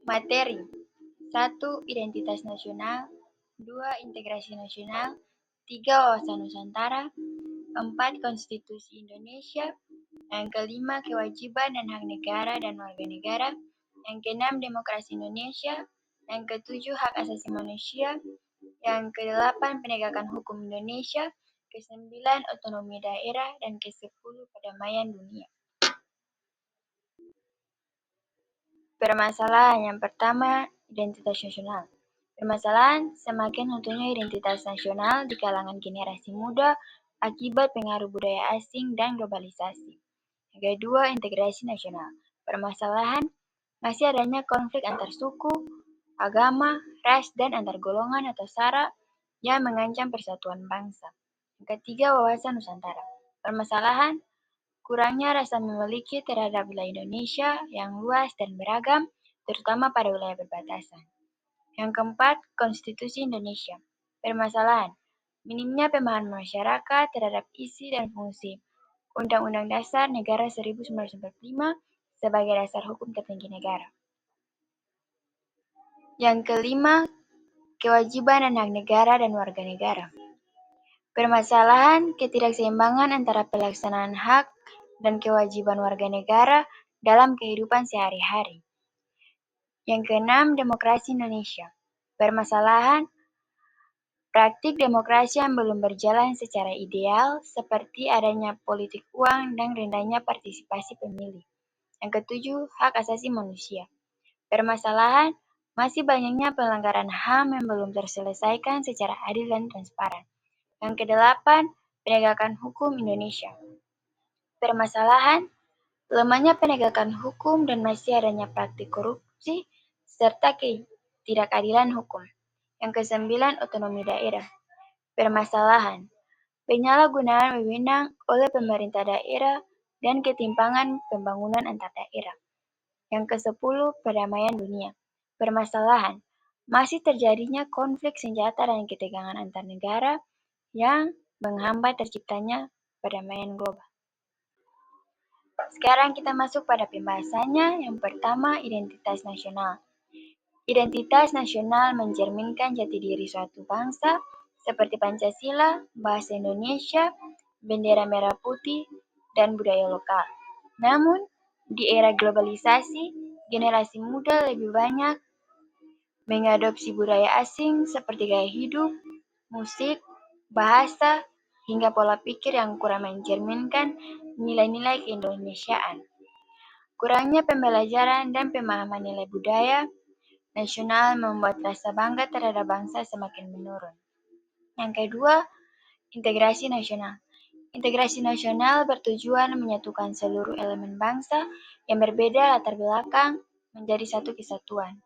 Materi: 1. Identitas nasional. 2. Integrasi nasional. 3. Wawasan Nusantara. 4. Konstitusi Indonesia. Yang kelima, kewajiban dan hak negara dan warga negara. Yang keenam, demokrasi Indonesia. Yang ketujuh, hak asasi manusia. Yang kedelapan, penegakan hukum Indonesia. Kesembilan, otonomi daerah. Dan kesepuluh, perdamaian dunia. Permasalahan yang pertama, identitas nasional. Permasalahan semakin runtuhnya identitas nasional di kalangan generasi muda akibat pengaruh budaya asing dan globalisasi. Yang kedua, integrasi nasional. Permasalahan masih adanya konflik antar suku, agama, ras, dan antar golongan atau sara yang mengancam persatuan bangsa. Yang ketiga, wawasan Nusantara. Permasalahan kurangnya rasa memiliki terhadap wilayah Indonesia yang luas dan beragam, terutama pada wilayah perbatasan. Yang keempat, Konstitusi Indonesia. Permasalahan minimnya pemahaman masyarakat terhadap isi dan fungsi Undang-Undang Dasar Negara 1945 sebagai dasar hukum tertinggi negara. Yang kelima, kewajiban dan hak negara dan warga negara. Permasalahan ketidakseimbangan antara pelaksanaan hak dan kewajiban warga negara dalam kehidupan sehari-hari. Yang keenam, demokrasi Indonesia. Permasalahan praktik demokrasi yang belum berjalan secara ideal, seperti adanya politik uang dan rendahnya partisipasi pemilih. Yang ketujuh, hak asasi manusia. Permasalahan masih banyaknya pelanggaran HAM yang belum terselesaikan secara adil dan transparan. Yang kedelapan, penegakan hukum Indonesia. Permasalahan lemahnya penegakan hukum dan masih adanya praktik korupsi serta ketidakadilan hukum. Yang kesembilan, otonomi daerah. Permasalahan penyalahgunaan wewenang oleh pemerintah daerah dan ketimpangan pembangunan antar daerah. Yang kesepuluh, perdamaian dunia. Permasalahan masih terjadinya konflik senjata dan ketegangan antar negara yang menghambat terciptanya perdamaian global. Sekarang kita masuk pada pembahasannya. Yang pertama, identitas nasional. Identitas nasional mencerminkan jati diri suatu bangsa seperti Pancasila, bahasa Indonesia, bendera merah putih, dan budaya lokal. Namun, di era globalisasi, generasi muda lebih banyak mengadopsi budaya asing seperti gaya hidup, musik, bahasa, hingga pola pikir yang kurang mencerminkan nilai-nilai keindonesiaan. Kurangnya pembelajaran dan pemahaman nilai budaya nasional membuat rasa bangga terhadap bangsa semakin menurun. Yang kedua, integrasi nasional. Integrasi nasional bertujuan menyatukan seluruh elemen bangsa yang berbeda latar belakang menjadi satu kesatuan.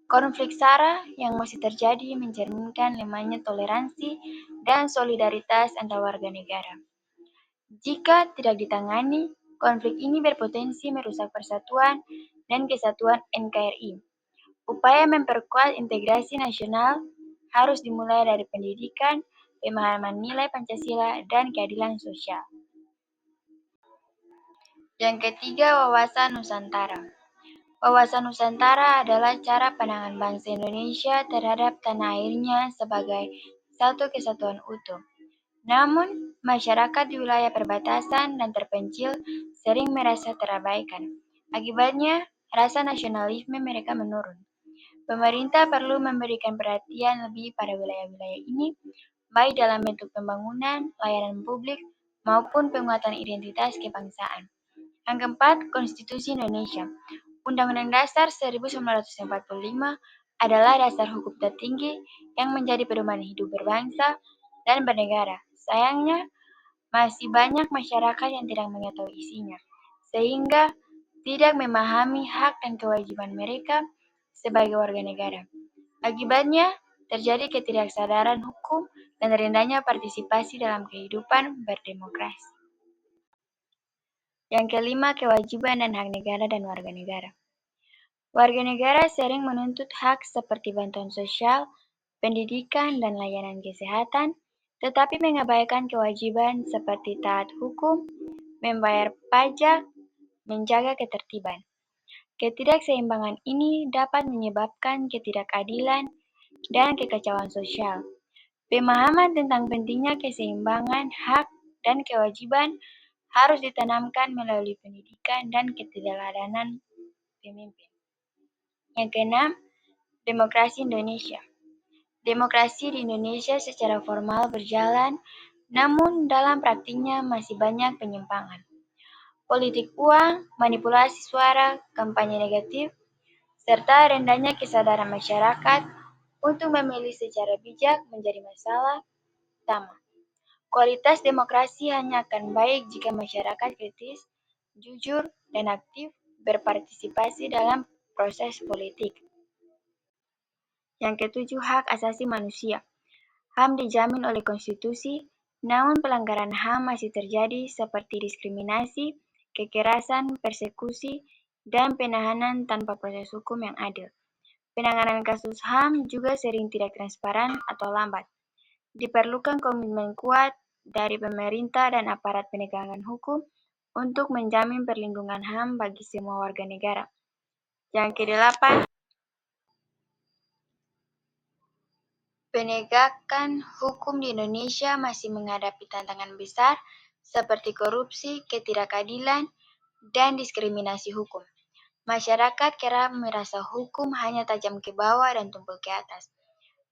Konflik SARA yang masih terjadi mencerminkan lemahnya toleransi dan solidaritas antar warga negara. Jika tidak ditangani, konflik ini berpotensi merusak persatuan dan kesatuan NKRI. Upaya memperkuat integrasi nasional harus dimulai dari pendidikan, pemahaman nilai Pancasila, dan keadilan sosial. Yang ketiga, wawasan Nusantara. Wawasan Nusantara adalah cara pandangan bangsa Indonesia terhadap tanah airnya sebagai satu kesatuan utuh. Namun, masyarakat di wilayah perbatasan dan terpencil sering merasa terabaikan. Akibatnya, rasa nasionalisme mereka menurun. Pemerintah perlu memberikan perhatian lebih pada wilayah-wilayah ini, baik dalam bentuk pembangunan, layanan publik, maupun penguatan identitas kebangsaan. Yang keempat, Konstitusi Indonesia. Undang-Undang Dasar 1945 adalah dasar hukum tertinggi yang menjadi pedoman hidup berbangsa dan bernegara. Sayangnya, masih banyak masyarakat yang tidak mengetahui isinya, sehingga tidak memahami hak dan kewajiban mereka sebagai warga negara. Akibatnya, terjadi ketidaksadaran hukum dan rendahnya partisipasi dalam kehidupan berdemokrasi. Yang kelima, kewajiban dan hak negara dan warga negara. Warga negara sering menuntut hak seperti bantuan sosial, pendidikan, dan layanan kesehatan, tetapi mengabaikan kewajiban seperti taat hukum, membayar pajak, menjaga ketertiban. Ketidakseimbangan ini dapat menyebabkan ketidakadilan dan kekacauan sosial. Pemahaman tentang pentingnya keseimbangan hak dan kewajiban harus ditanamkan melalui pendidikan dan keteladanan pemimpin. Yang keenam, demokrasi Indonesia. Demokrasi di Indonesia secara formal berjalan, namun dalam praktiknya masih banyak penyimpangan. Politik uang, manipulasi suara, kampanye negatif, serta rendahnya kesadaran masyarakat untuk memilih secara bijak menjadi masalah utama. Kualitas demokrasi hanya akan baik jika masyarakat kritis, jujur, dan aktif berpartisipasi dalam proses politik. Yang ketujuh, hak asasi manusia. HAM dijamin oleh konstitusi, namun pelanggaran HAM masih terjadi seperti diskriminasi, kekerasan, persekusi, dan penahanan tanpa proses hukum yang adil. Penanganan kasus HAM juga sering tidak transparan atau lambat. Diperlukan komitmen kuat dari pemerintah dan aparat penegakan hukum untuk menjamin perlindungan HAM bagi semua warga negara. Yang kedelapan, penegakan hukum di Indonesia masih menghadapi tantangan besar seperti korupsi, ketidakadilan, dan diskriminasi hukum. Masyarakat kerap merasa hukum hanya tajam ke bawah dan tumpul ke atas.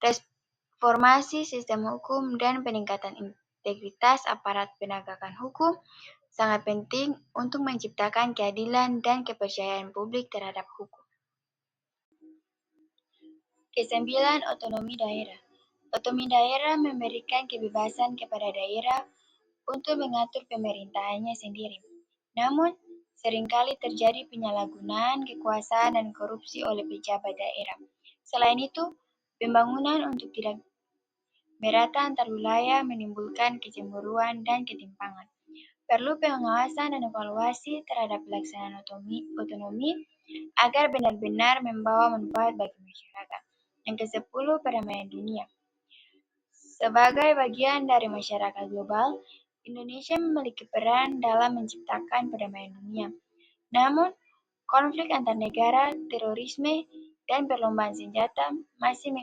Reformasi sistem hukum dan peningkatan integritas aparat penegakan hukum sangat penting untuk menciptakan keadilan dan kepercayaan publik terhadap hukum. Kesembilan, otonomi daerah. Otonomi daerah memberikan kebebasan kepada daerah untuk mengatur pemerintahannya sendiri. Namun, seringkali terjadi penyalahgunaan kekuasaan dan korupsi oleh pejabat daerah. Selain itu, pembangunan untuk tidak merata antar wilayah menimbulkan kecemburuan dan ketimpangan. Perlu pengawasan dan evaluasi terhadap pelaksanaan otonomi agar benar-benar membawa manfaat bagi masyarakat. Yang ke-10, perdamaian dunia. Sebagai bagian dari masyarakat global, Indonesia memiliki peran dalam menciptakan perdamaian dunia. Namun, konflik antar negara, terorisme, dan perlombaan senjata masih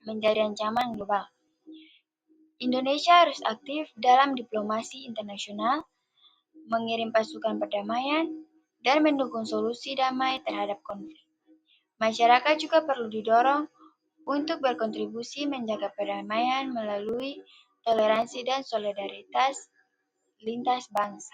menjadi ancaman global. Indonesia harus aktif dalam diplomasi internasional, mengirim pasukan perdamaian, dan mendukung solusi damai terhadap konflik. Masyarakat juga perlu didorong untuk berkontribusi menjaga perdamaian melalui toleransi dan solidaritas lintas bangsa.